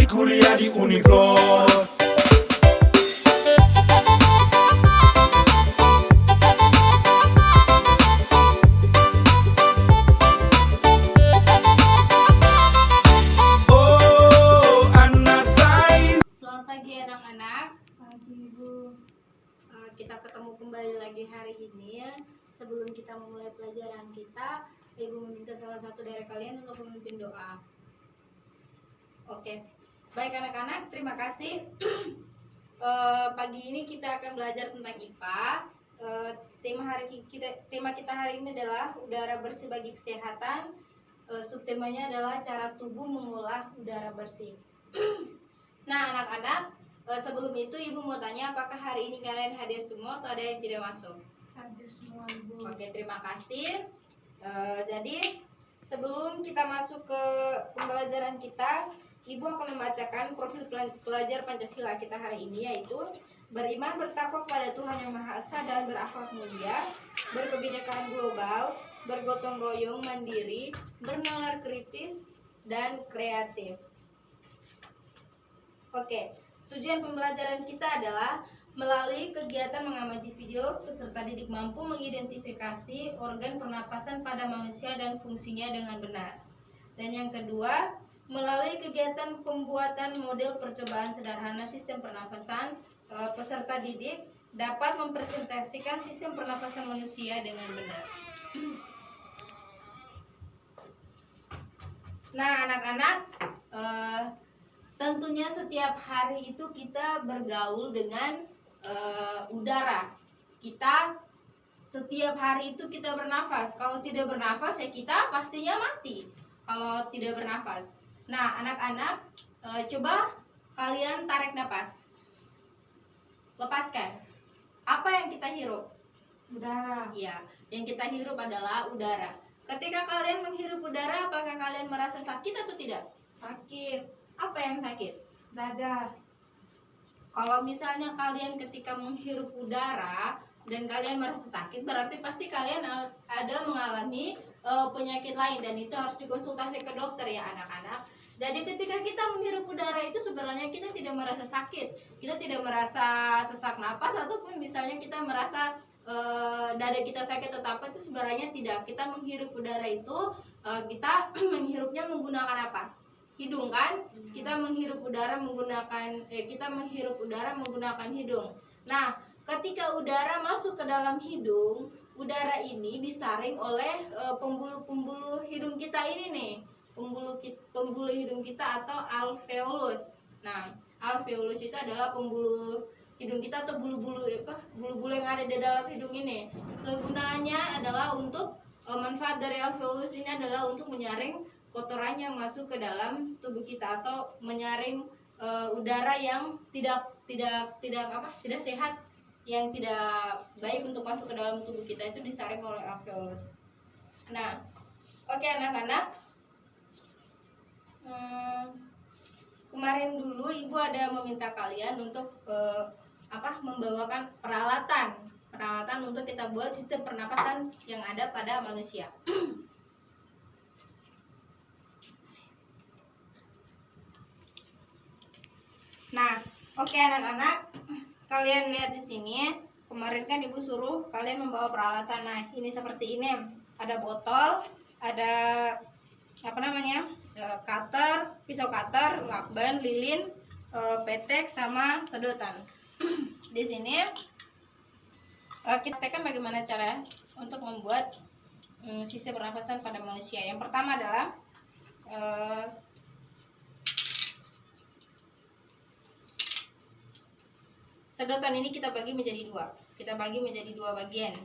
kuliah di Uniflor. Selamat pagi anak-anak. Pagi Ibu. Kita ketemu kembali lagi hari ini ya. Sebelum kita memulai pelajaran kita, Ibu meminta salah satu dari kalian untuk memimpin doa. Oke, baik anak-anak, terima kasih. Pagi ini kita akan belajar tentang IPA. Tema kita hari ini adalah udara bersih bagi kesehatan. Subtemanya adalah cara tubuh mengolah udara bersih. Nah anak-anak, sebelum itu Ibu mau tanya, apakah hari ini kalian hadir semua atau ada yang tidak masuk? Hadir semua Ibu. Oke, terima kasih. Jadi sebelum kita masuk ke pembelajaran kita, Ibu akan membacakan profil pelajar Pancasila kita hari ini, yaitu beriman bertakwa kepada Tuhan Yang Maha Esa dan berakhlak mulia, berkebinekaan global, bergotong royong mandiri, bernalar kritis, dan kreatif. Oke, tujuan pembelajaran kita adalah melalui kegiatan mengamati video, peserta didik mampu mengidentifikasi organ pernapasan pada manusia dan fungsinya dengan benar. Dan yang kedua, melalui kegiatan pembuatan model percobaan sederhana sistem pernapasan, peserta didik dapat mempresentasikan sistem pernapasan manusia dengan benar. Nah, anak-anak, tentunya setiap hari itu kita bergaul dengan udara. Kita setiap hari itu kita bernafas. Kalau tidak bernafas ya kita pastinya mati kalau tidak bernafas. Nah anak-anak, coba kalian tarik nafas, lepaskan. Apa yang kita hirup? Udara. Ya, yang kita hirup adalah udara. Ketika kalian menghirup udara, apakah kalian merasa sakit atau tidak? Sakit. Apa yang sakit? Dada. Kalau misalnya kalian ketika menghirup udara dan kalian merasa sakit, berarti pasti kalian ada mengalami penyakit lain, dan itu harus dikonsultasi ke dokter ya anak-anak. Jadi ketika kita menghirup udara itu sebenarnya kita tidak merasa sakit, kita tidak merasa sesak napas, ataupun misalnya kita merasa dada kita sakit atau apa, itu sebenarnya tidak. Kita menghirup udara itu kita menghirupnya menggunakan apa? Hidung kan? Kita menghirup udara menggunakan hidung. Nah, ketika udara masuk ke dalam hidung, udara ini disaring oleh pembuluh-pembuluh hidung kita ini nih. Pembuluh hidung kita atau alveolus. Nah, alveolus itu adalah pembuluh hidung kita atau bulu-bulu yang ada di dalam hidung ini. Kegunaannya adalah untuk manfaat dari alveolus ini adalah untuk menyaring kotoran yang masuk ke dalam tubuh kita, atau menyaring udara yang tidak sehat, yang tidak baik untuk masuk ke dalam tubuh kita, itu disaring oleh alveolus. Nah, oke anak-anak, kemarin dulu Ibu ada meminta kalian untuk membawakan peralatan untuk kita buat sistem pernapasan yang ada pada manusia. Nah, oke anak-anak, kalian lihat di sini. Kemarin kan Ibu suruh kalian membawa peralatan. Nah, ini seperti ini. Ada botol, ada cutter, pisau cutter, lakban, lilin, petek, sama sedotan. Di sini kita tekan bagaimana cara untuk membuat sistem pernapasan pada manusia. Yang pertama adalah sedotan ini kita bagi menjadi dua. Kita bagi menjadi dua bagian.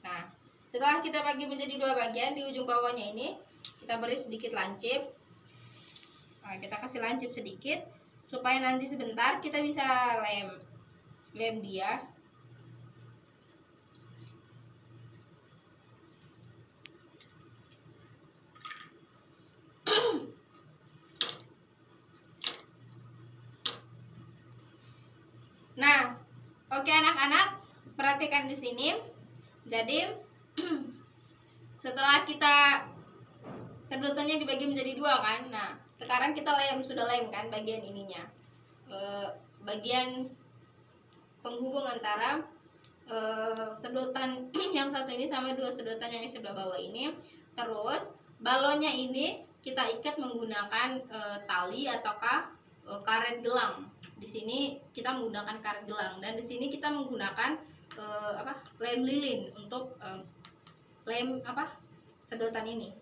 Nah, setelah kita bagi menjadi dua bagian, di ujung bawahnya ini kita beri sedikit lancip. Nah, kita kasih lancip sedikit supaya nanti sebentar kita bisa lem dia. Nah, oke anak-anak, perhatikan di sini. Jadi setelah kita sedotannya dibagi menjadi dua kan, nah sekarang kita sudah lem kan bagian ininya, bagian penghubung antara sedotan yang satu ini sama dua sedotan yang di sebelah bawah ini. Terus balonnya ini kita ikat menggunakan tali ataukah karet gelang. Di sini kita menggunakan karet gelang, dan di sini kita menggunakan lem lilin untuk lem sedotan ini.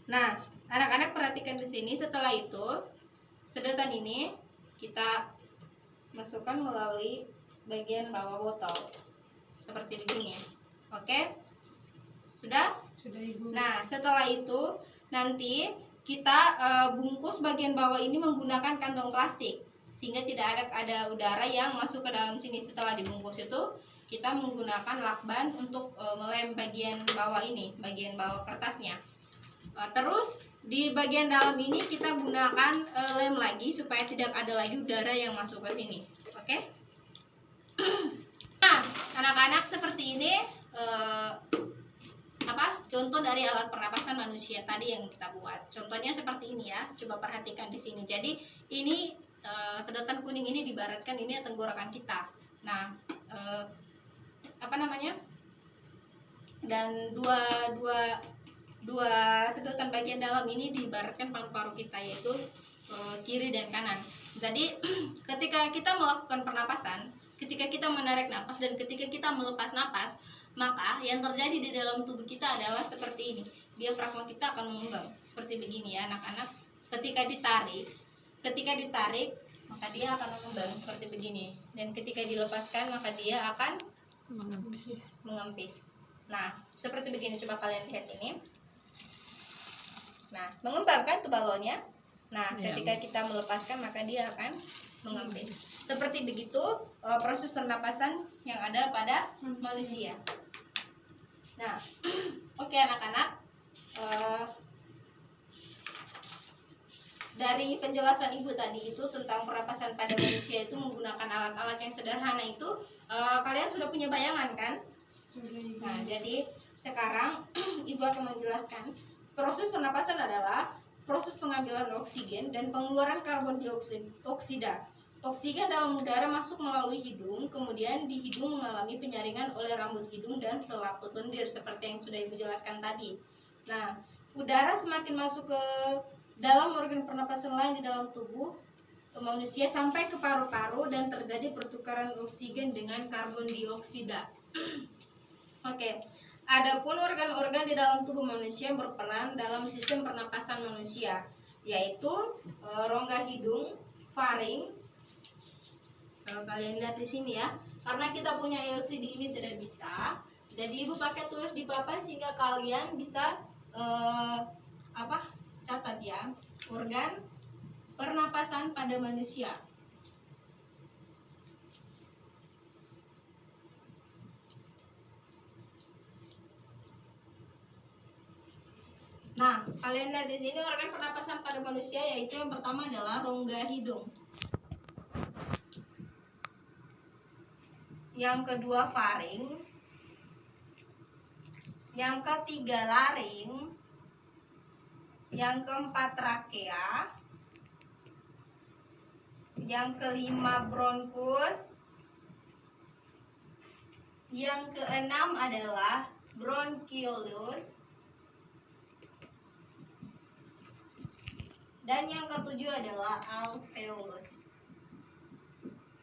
Nah, anak-anak perhatikan di sini. Setelah itu sedotan ini kita masukkan melalui bagian bawah botol seperti begini. Oke, sudah? Sudah Ibu. Nah, setelah itu nanti kita bungkus bagian bawah ini menggunakan kantong plastik sehingga tidak ada udara yang masuk ke dalam sini. Setelah dibungkus itu kita menggunakan lakban untuk melem bagian bawah ini, bagian bawah kertasnya. Terus di bagian dalam ini kita gunakan lem lagi supaya tidak ada lagi udara yang masuk ke sini. Oke? Nah, anak-anak, seperti ini contoh dari alat pernapasan manusia tadi yang kita buat. Contohnya seperti ini ya. Coba perhatikan di sini. Jadi ini sedotan kuning ini dibaratkan ini tenggorokan kita. Nah, dan dua sedotan bagian dalam ini diibaratkan paru-paru kita, yaitu kiri dan kanan. Jadi ketika kita melakukan pernapasan, ketika kita menarik napas dan ketika kita melepas napas, maka yang terjadi di dalam tubuh kita adalah seperti ini. Diafragma kita akan mengembang seperti begini ya anak-anak. Ketika ditarik maka dia akan mengembang seperti begini, dan ketika dilepaskan maka dia akan mengempis. Nah, seperti begini, coba kalian lihat ini. Nah, mengembang kan tuh balonnya. Nah, ketika kita melepaskan maka dia akan mengempis. Seperti begitu proses pernapasan yang ada pada manusia. Nah, oke anak-anak, dari penjelasan Ibu tadi itu tentang pernapasan pada manusia itu menggunakan alat-alat yang sederhana itu, kalian sudah punya bayangan kan? Nah, jadi sekarang Ibu akan menjelaskan proses pernapasan adalah proses pengambilan oksigen dan pengeluaran karbon dioksida. Oksigen dalam udara masuk melalui hidung, kemudian di hidung mengalami penyaringan oleh rambut hidung dan selaput lendir seperti yang sudah Ibu jelaskan tadi. Nah, udara semakin masuk ke dalam organ pernapasan lain di dalam tubuh manusia sampai ke paru-paru dan terjadi pertukaran oksigen dengan karbon dioksida. Oke. Adapun organ-organ di dalam tubuh manusia berperan dalam sistem pernapasan manusia, yaitu rongga hidung, faring. Kalau kalian lihat di sini ya, karena kita punya LCD ini tidak bisa, jadi Ibu pakai tulis di papan sehingga kalian bisa catat ya, organ pernapasan pada manusia. Nah, kalian lihat di sini organ pernapasan pada manusia, yaitu yang pertama adalah rongga hidung. Yang kedua faring. Yang ketiga laring. Yang keempat trakea. Yang kelima bronkus. Yang keenam adalah bronchiolus. Dan yang ketujuh adalah alveolus.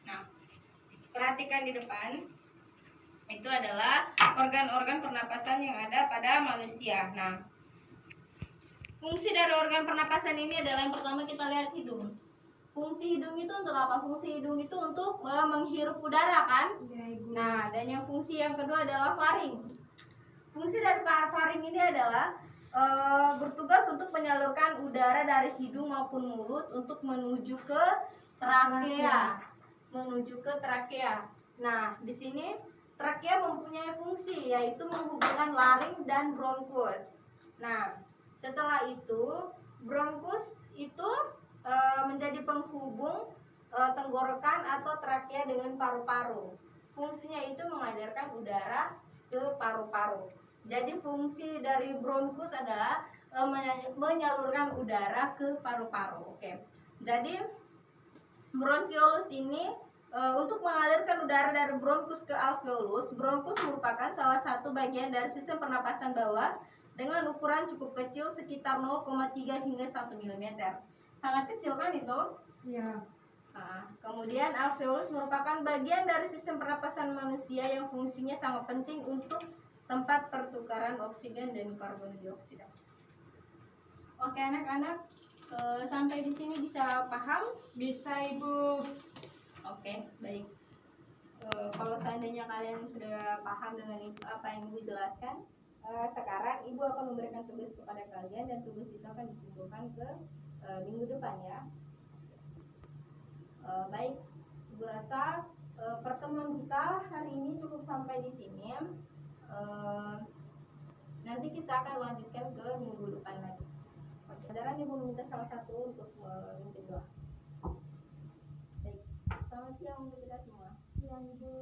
Nah, perhatikan di depan. Itu adalah organ-organ pernapasan yang ada pada manusia. Nah, fungsi dari organ pernapasan ini adalah yang pertama kita lihat hidung. Fungsi hidung itu untuk apa? Fungsi hidung itu untuk menghirup udara kan? Nah, dan yang fungsi yang kedua adalah faring. Fungsi dari faring ini adalah bertugas untuk menyalurkan udara dari hidung maupun mulut untuk menuju ke trakea. Nah, di sini trakea mempunyai fungsi yaitu menghubungkan laring dan bronkus. Nah, setelah itu bronkus itu menjadi penghubung tenggorokan atau trakea dengan paru-paru. Fungsinya itu mengadarkan udara ke paru-paru. Jadi fungsi dari bronkus adalah menyalurkan udara ke paru-paru. Oke. Jadi bronkiolus ini untuk mengalirkan udara dari bronkus ke alveolus. Bronkus merupakan salah satu bagian dari sistem pernapasan bawah dengan ukuran cukup kecil sekitar 0,3 hingga 1 mm. Sangat kecil kan itu? Iya. Nah, kemudian alveolus merupakan bagian dari sistem pernapasan manusia yang fungsinya sangat penting untuk tempat pertukaran oksigen dan karbon dioksida. Oke anak-anak, sampai di sini bisa paham? Bisa Ibu. Oke, baik. Kalau seandainya kalian sudah paham dengan apa yang Ibu jelaskan, sekarang Ibu akan memberikan tugas kepada kalian dan tugas itu akan dikumpulkan ke minggu depan ya. Baik, Ibu rasa pertemuan kita hari ini cukup sampai di sini. Nanti kita akan lanjutkan ke minggu depan lagi. Oke, saudara Ibu minta salah satu untuk memimpin doa. Baik, selamat siang untuk kita semua. Siang Ibu.